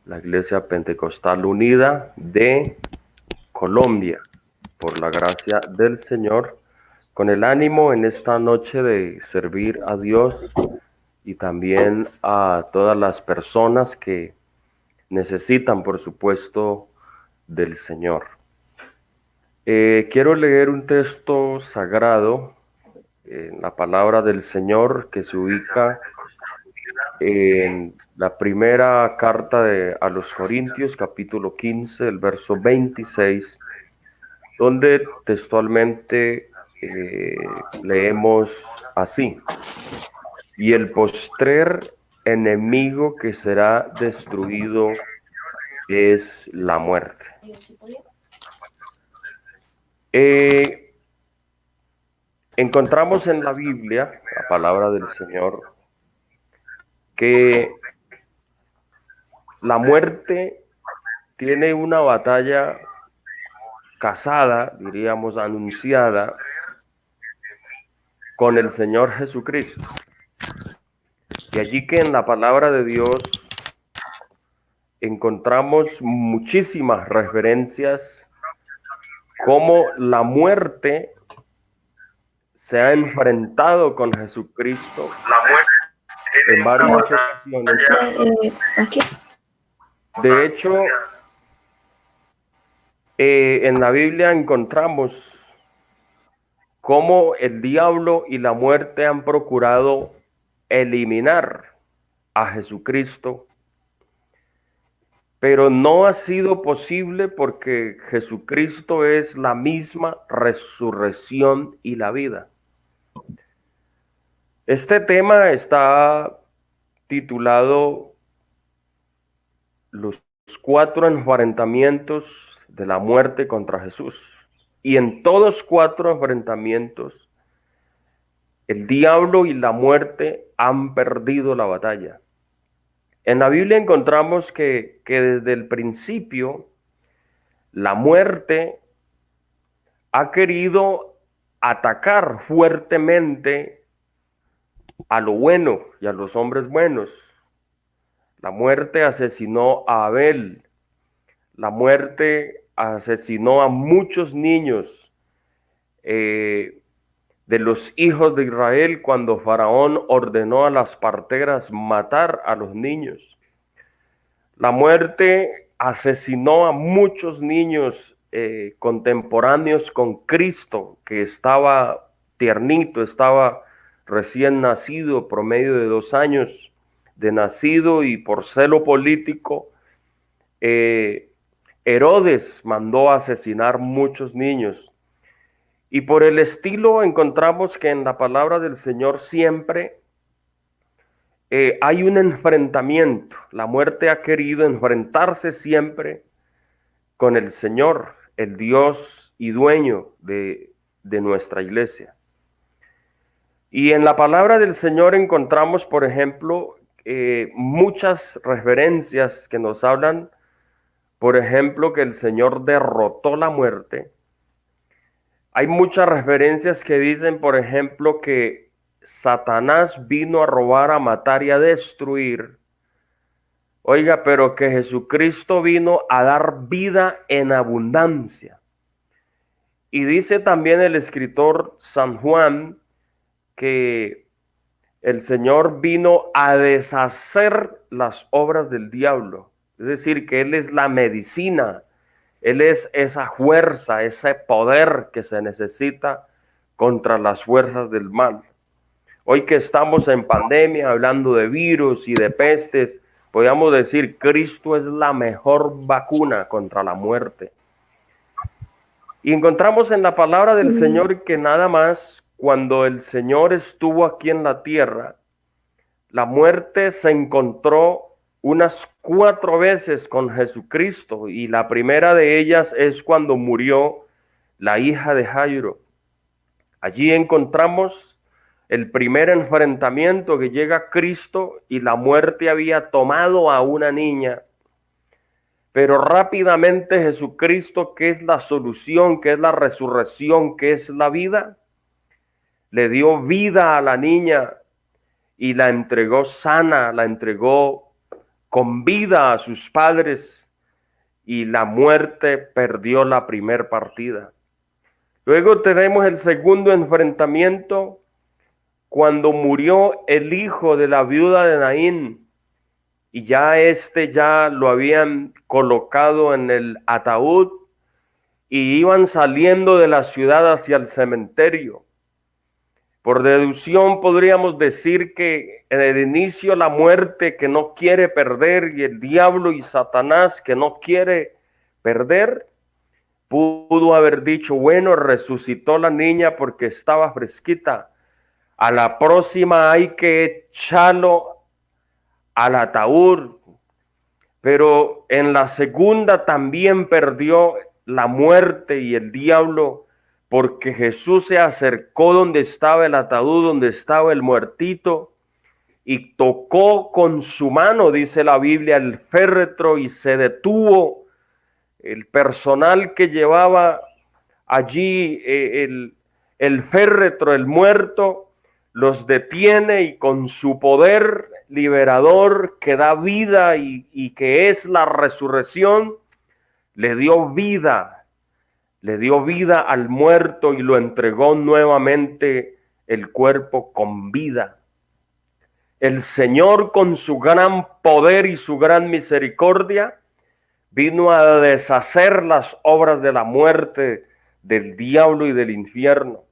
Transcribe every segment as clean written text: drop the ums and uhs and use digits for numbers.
la Iglesia Pentecostal Unida de Colombia, por la gracia del Señor, con el ánimo en esta noche de servir a Dios y también a todas las personas que necesitan, por supuesto, del Señor. Quiero leer un texto sagrado en la palabra del Señor que se ubica en la primera carta a los Corintios, capítulo 15, el verso 26, donde textualmente leemos así: y el postrer enemigo que será destruido es la muerte. Encontramos en la Biblia, la palabra del Señor, que la muerte tiene una batalla casada, diríamos anunciada, con el Señor Jesucristo. Y allí que en la palabra de Dios encontramos muchísimas referencias cómo la muerte se ha enfrentado con Jesucristo en varias ocasiones. De hecho, en la Biblia encontramos cómo el diablo y la muerte han procurado eliminar a Jesucristo, pero no ha sido posible porque Jesucristo es la misma resurrección y la vida. Este tema está titulado Los 4 enfrentamientos de la muerte contra Jesús. Y en todos 4 enfrentamientos, el diablo y la muerte han perdido la batalla. En la Biblia encontramos que desde el principio la muerte ha querido atacar fuertemente a lo bueno y a los hombres buenos. La muerte asesinó a Abel. La muerte asesinó a muchos niños de los hijos de Israel cuando Faraón ordenó a las parteras matar a los niños. La muerte asesinó a muchos niños contemporáneos con Cristo, que estaba tiernito, estaba recién nacido, promedio de 2 años de nacido, y por celo político, Herodes mandó a asesinar muchos niños. Y por el estilo encontramos que en la palabra del Señor siempre hay un enfrentamiento. La muerte ha querido enfrentarse siempre con el Señor, el Dios y dueño de nuestra iglesia. Y en la palabra del Señor encontramos, por ejemplo, muchas referencias que nos hablan, por ejemplo, que el Señor derrotó la muerte. Hay muchas referencias que dicen, por ejemplo, que Satanás vino a robar, a matar y a destruir. Oiga, pero que Jesucristo vino a dar vida en abundancia. Y dice también el escritor San Juan que el Señor vino a deshacer las obras del diablo. Es decir, que Él es la medicina. Él es esa fuerza, ese poder que se necesita contra las fuerzas del mal. Hoy que estamos en pandemia, hablando de virus y de pestes, podríamos decir, Cristo es la mejor vacuna contra la muerte. Y encontramos en la palabra del Señor que nada más cuando el Señor estuvo aquí en la tierra, la muerte se encontró unas 4 veces con Jesucristo, y la primera de ellas es cuando murió la hija de Jairo. Allí encontramos el primer enfrentamiento que llega Cristo, y la muerte había tomado a una niña. Pero rápidamente Jesucristo, que es la solución, que es la resurrección, que es la vida, le dio vida a la niña y la entregó sana, la entregó con vida a sus padres y la muerte perdió la primer partida. Luego tenemos el segundo enfrentamiento cuando murió el hijo de la viuda de Naín y ya lo habían colocado en el ataúd y iban saliendo de la ciudad hacia el cementerio. Por deducción podríamos decir que en el inicio la muerte que no quiere perder y el diablo y Satanás que no quiere perder, pudo haber dicho, bueno, resucitó la niña porque estaba fresquita. A la próxima hay que echarlo al ataúd. Pero en la segunda también perdió la muerte y el diablo, porque Jesús se acercó donde estaba el ataúd, donde estaba el muertito, y tocó con su mano, dice la Biblia, el féretro, y se detuvo. El personal que llevaba allí el féretro, el muerto, los detiene y con su poder liberador que da vida y que es la resurrección, le dio vida al muerto y lo entregó nuevamente el cuerpo con vida. El Señor, con su gran poder y su gran misericordia, vino a deshacer las obras de la muerte, del diablo y del infierno.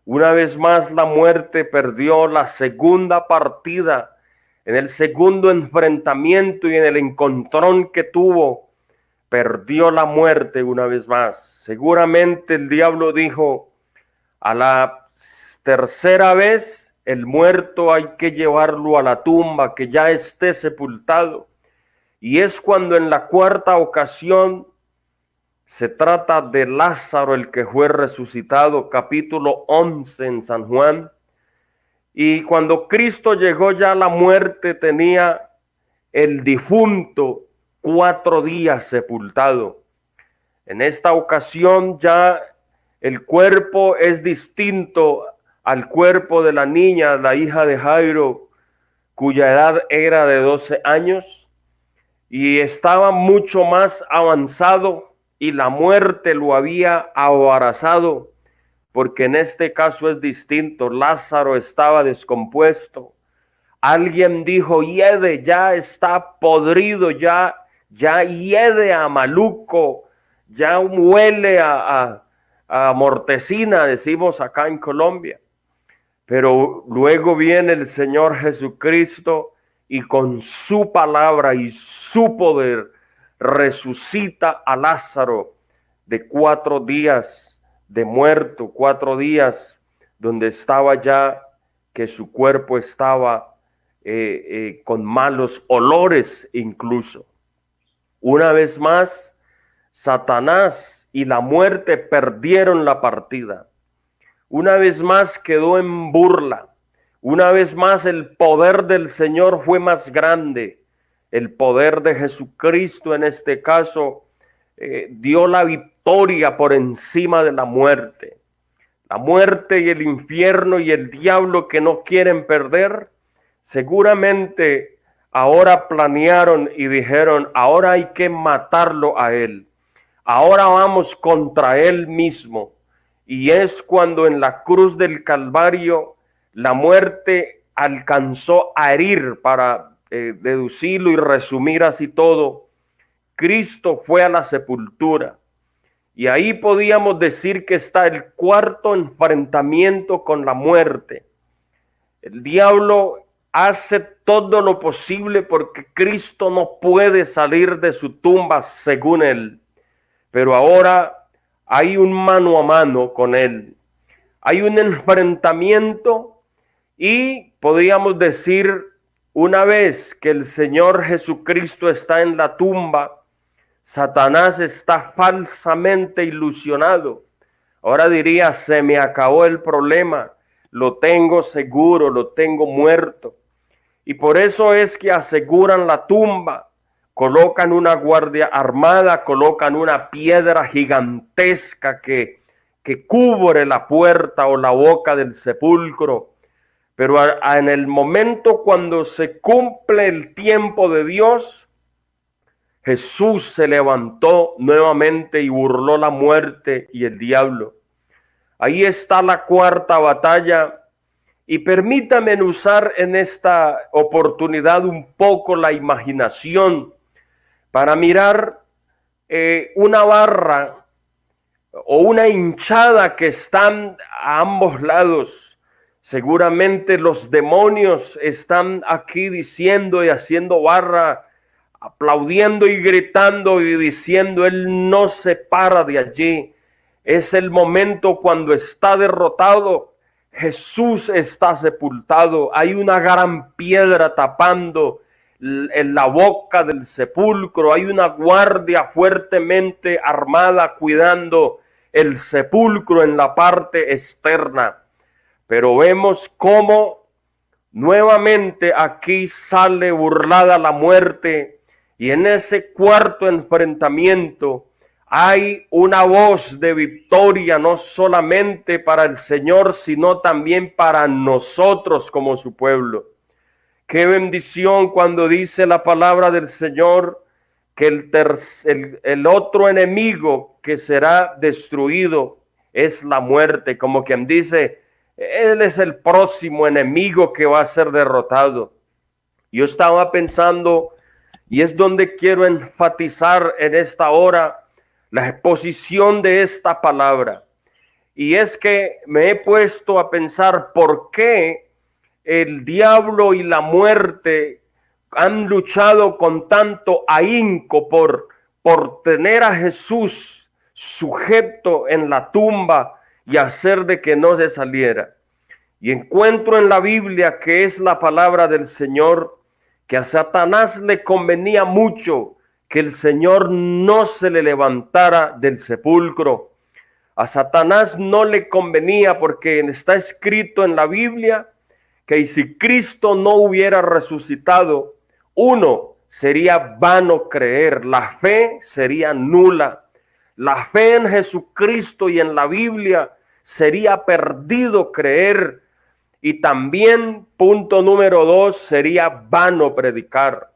Una vez más la muerte perdió la segunda partida, en el segundo enfrentamiento y en el encontrón que tuvo, perdió la muerte una vez más. Seguramente el diablo dijo, a la tercera vez el muerto hay que llevarlo a la tumba, que ya esté sepultado. Y es cuando en la cuarta ocasión se trata de Lázaro, el que fue resucitado, capítulo 11 en San Juan. Y cuando Cristo llegó, ya la muerte tenía el difunto 4 días sepultado. En esta ocasión ya el cuerpo es distinto al cuerpo de la niña, la hija de Jairo, cuya edad era de 12 años y estaba mucho más avanzado y la muerte lo había abrazado, porque en este caso es distinto. Lázaro estaba descompuesto. Alguien dijo, hiede, ya está podrido, ya hiede a maluco, ya huele a mortecina, decimos acá en Colombia. Pero luego viene el Señor Jesucristo y con su palabra y su poder resucita a Lázaro de 4 días de muerto, 4 días donde estaba ya, que su cuerpo estaba con malos olores incluso. Una vez más, Satanás y la muerte perdieron la partida. Una vez más quedó en burla. Una vez más el poder del Señor fue más grande. El poder de Jesucristo en este caso dio la victoria por encima de la muerte. La muerte y el infierno y el diablo que no quieren perder, seguramente ahora planearon y dijeron, ahora hay que matarlo a él. Ahora vamos contra él mismo. Y es cuando en la cruz del Calvario la muerte alcanzó a herir, para deducirlo y resumir así todo. Cristo fue a la sepultura. Y ahí podíamos decir que está el cuarto enfrentamiento con la muerte. El diablo hace todo lo posible porque Cristo no puede salir de su tumba según él. Pero ahora hay un mano a mano con él. Hay un enfrentamiento y podríamos decir, una vez que el Señor Jesucristo está en la tumba, Satanás está falsamente ilusionado. Ahora diría, se me acabó el problema, lo tengo seguro, lo tengo muerto. Y por eso es que aseguran la tumba, colocan una guardia armada, colocan una piedra gigantesca que cubre la puerta o la boca del sepulcro, Pero en el momento cuando se cumple el tiempo de Dios, Jesús se levantó nuevamente y burló la muerte y el diablo. Ahí está la cuarta batalla. Y permítame usar en esta oportunidad un poco la imaginación para mirar una barra o una hinchada que están a ambos lados. Seguramente los demonios están aquí diciendo y haciendo barra, aplaudiendo y gritando y diciendo: él no se para de allí. Es el momento cuando está derrotado. Jesús está sepultado. Hay una gran piedra tapando en la boca del sepulcro. Hay una guardia fuertemente armada cuidando el sepulcro en la parte externa. Pero vemos cómo nuevamente aquí sale burlada la muerte, y en ese cuarto enfrentamiento hay una voz de victoria, no solamente para el Señor, sino también para nosotros como su pueblo. Qué bendición cuando dice la palabra del Señor que el otro enemigo que será destruido es la muerte, como quien dice: él es el próximo enemigo que va a ser derrotado. Yo estaba pensando, y es donde quiero enfatizar en esta hora la exposición de esta palabra, y es que me he puesto a pensar por qué el diablo y la muerte han luchado con tanto ahínco por tener a Jesús sujeto en la tumba y hacer de que no se saliera. Y encuentro en la Biblia, que es la palabra del Señor, que a Satanás le convenía mucho que el Señor no se le levantara del sepulcro. A Satanás no le convenía, porque está escrito en la Biblia que si Cristo no hubiera resucitado, uno, sería vano creer, la fe sería nula. La fe en Jesucristo y en la Biblia sería perdido creer. Y también, punto número 2, sería vano predicar.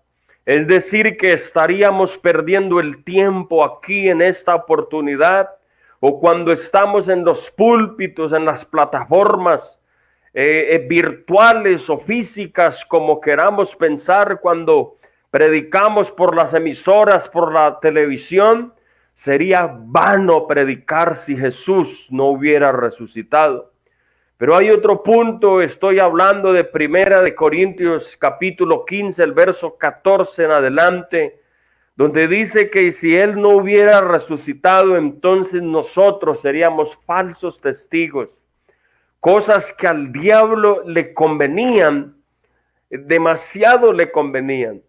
Es decir, que estaríamos perdiendo el tiempo aquí en esta oportunidad, o cuando estamos en los púlpitos, en las plataformas virtuales o físicas, como queramos pensar, cuando predicamos por las emisoras, por la televisión. Sería vano predicar si Jesús no hubiera resucitado. Pero hay otro punto. Estoy hablando de Primera de Corintios capítulo 15, el verso 14 en adelante, donde dice que si Él no hubiera resucitado, entonces nosotros seríamos falsos testigos. Cosas que al diablo le convenían, demasiado le convenían.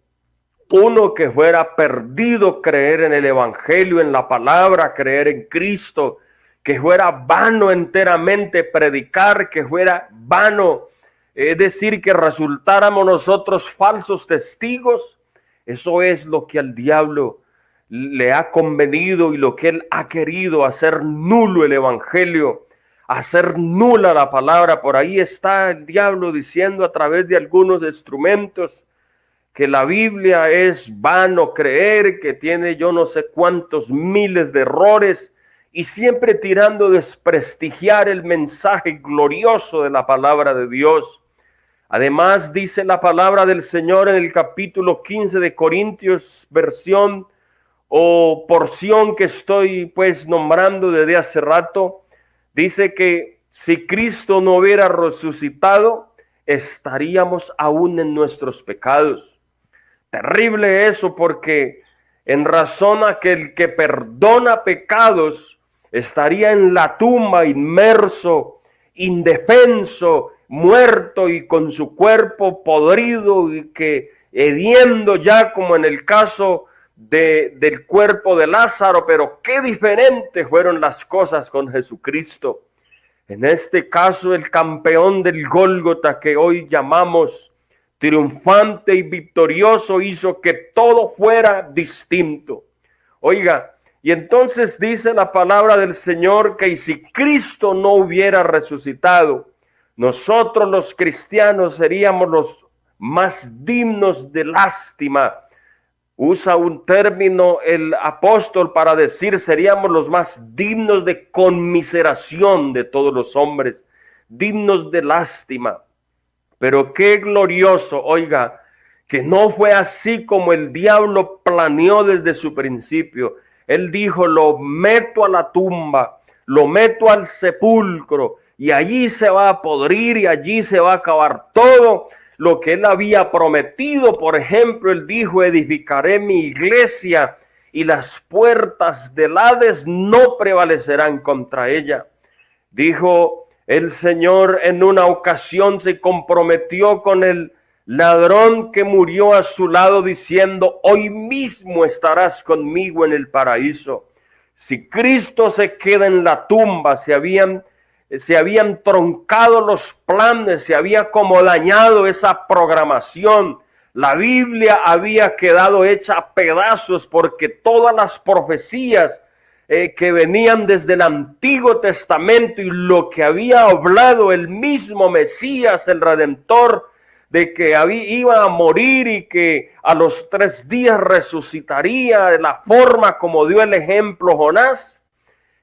Uno, que fuera perdido creer en el evangelio, en la palabra, creer en Cristo, que fuera vano enteramente predicar, que fuera vano, es decir, que resultáramos nosotros falsos testigos. Eso es lo que al diablo le ha convenido y lo que él ha querido: hacer nulo el evangelio, hacer nula la palabra. Por ahí está el diablo diciendo a través de algunos instrumentos que la Biblia es vano creer, que tiene yo no sé cuántos miles de errores, y siempre tirando a desprestigiar el mensaje glorioso de la palabra de Dios. Además, dice la palabra del Señor en el capítulo 15 de Corintios, versión o porción que estoy pues nombrando desde hace rato, dice que si Cristo no hubiera resucitado, estaríamos aún en nuestros pecados. Terrible eso, porque en razón a que el que perdona pecados estaría en la tumba inmerso, indefenso, muerto y con su cuerpo podrido y que hediendo ya, como en el caso del cuerpo de Lázaro. Pero qué diferentes fueron las cosas con Jesucristo. En este caso, el campeón del Gólgota, que hoy llamamos triunfante y victorioso, hizo que todo fuera distinto. Oiga, y entonces dice la palabra del Señor que si Cristo no hubiera resucitado, nosotros los cristianos seríamos los más dignos de lástima. Usa un término el apóstol para decir seríamos los más dignos de conmiseración de todos los hombres, dignos de lástima. Pero qué glorioso, oiga, que no fue así como el diablo planeó desde su principio. Él dijo, lo meto a la tumba, lo meto al sepulcro, y allí se va a podrir y allí se va a acabar todo lo que él había prometido. Por ejemplo, él dijo, edificaré mi iglesia y las puertas del Hades no prevalecerán contra ella. Dijo el Señor en una ocasión, se comprometió con el ladrón que murió a su lado diciendo, hoy mismo estarás conmigo en el paraíso. Si Cristo se queda en la tumba, se habían troncado los planes, se había como dañado esa programación. La Biblia había quedado hecha a pedazos porque todas las profecías que venían desde el Antiguo Testamento y lo que había hablado el mismo Mesías, el Redentor, de que iba a morir y que a los 3 días resucitaría de la forma como dio el ejemplo Jonás.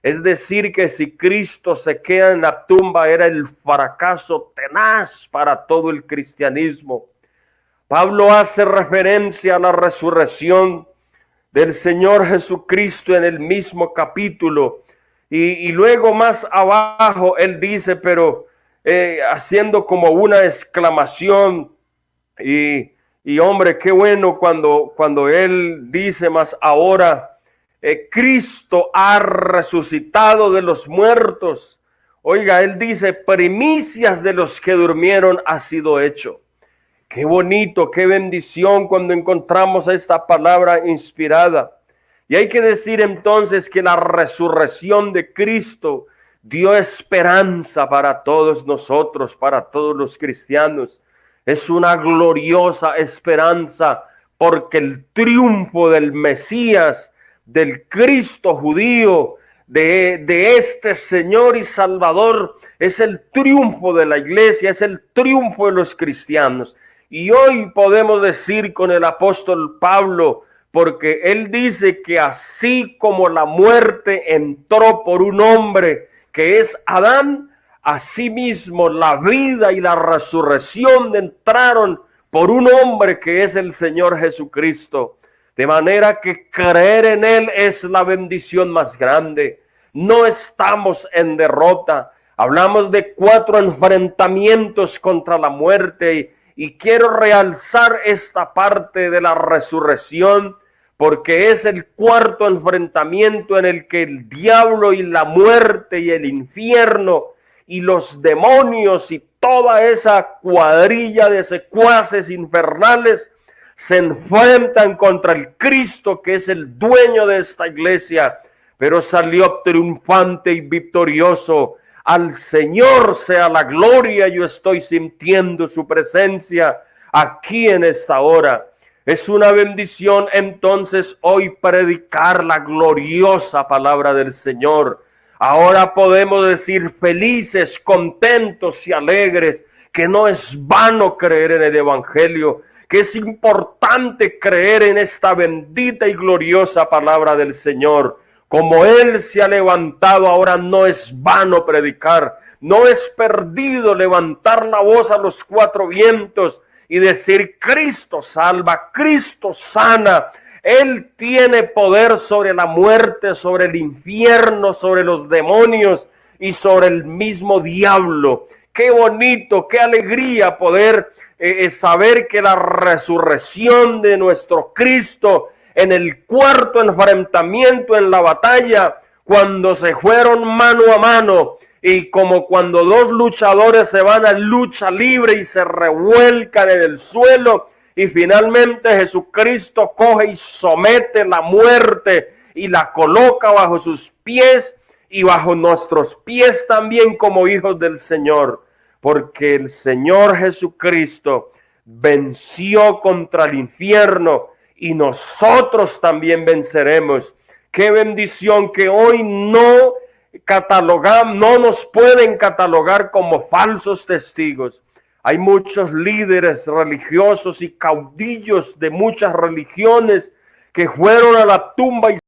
Es decir, que si Cristo se queda en la tumba era el fracaso tenaz para todo el cristianismo. Pablo hace referencia a la resurrección del Señor Jesucristo en el mismo capítulo. Y luego más abajo él dice, pero haciendo como una exclamación, y hombre, qué bueno cuando él dice más ahora, Cristo ha resucitado de los muertos. Oiga, él dice, primicias de los que durmieron ha sido hecho. Qué bonito, qué bendición cuando encontramos esta palabra inspirada. Y hay que decir entonces que la resurrección de Cristo dio esperanza para todos nosotros, para todos los cristianos. Es una gloriosa esperanza porque el triunfo del Mesías, del Cristo judío, de este Señor y Salvador, es el triunfo de la iglesia, es el triunfo de los cristianos. Y hoy podemos decir con el apóstol Pablo, porque él dice que así como la muerte entró por un hombre que es Adán, asimismo la vida y la resurrección entraron por un hombre que es el Señor Jesucristo. De manera que creer en Él es la bendición más grande. No estamos en derrota. Hablamos de 4 enfrentamientos contra la muerte y quiero realzar esta parte de la resurrección porque es el 4º enfrentamiento en el que el diablo y la muerte y el infierno y los demonios y toda esa cuadrilla de secuaces infernales se enfrentan contra el Cristo que es el dueño de esta iglesia, pero salió triunfante y victorioso. Al Señor sea la gloria, yo estoy sintiendo su presencia aquí en esta hora. Es una bendición entonces hoy predicar la gloriosa palabra del Señor. Ahora podemos decir felices, contentos y alegres que no es vano creer en el Evangelio, que es importante creer en esta bendita y gloriosa palabra del Señor. Como Él se ha levantado, ahora no es vano predicar, no es perdido levantar la voz a los 4 vientos y decir Cristo salva, Cristo sana. Él tiene poder sobre la muerte, sobre el infierno, sobre los demonios y sobre el mismo diablo. Qué bonito, qué alegría poder saber que la resurrección de nuestro Cristo en el 4º enfrentamiento en la batalla, cuando se fueron mano a mano y como cuando 2 luchadores se van a lucha libre y se revuelcan en el suelo y finalmente Jesucristo coge y somete la muerte y la coloca bajo sus pies y bajo nuestros pies también como hijos del Señor, porque el Señor Jesucristo venció contra el infierno y nosotros también venceremos. Qué bendición que hoy no no nos pueden catalogar como falsos testigos. Hay muchos líderes religiosos y caudillos de muchas religiones que fueron a la tumba y